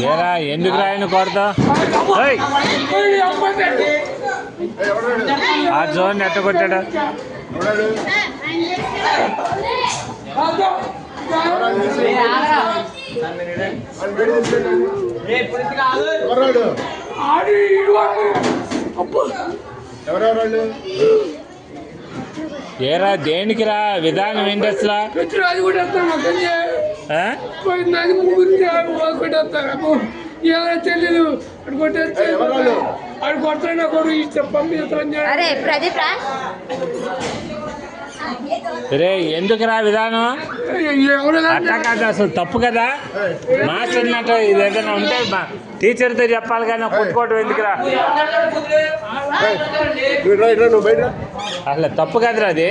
ఏరా ఎందుకు రాయను కొడతా ఆ జోన్ ఎట్ట కొట్టాడు ఏరా దేనికిరా విధానం ఏంటి అసలు తెలీదు అడు కొడతాడు నా కొడు అరే ప్రదీప్ రా రే ఎందుకురా విధానం అట్లా కాదు అసలు తప్పు కదా మాస్టర్ అన్నట్టు ఇది ఏదైనా ఉంటే టీచర్తో చెప్పాలి కానీ కొట్టుకోవటం ఎందుకురా అసలు తప్పు కదరా అది.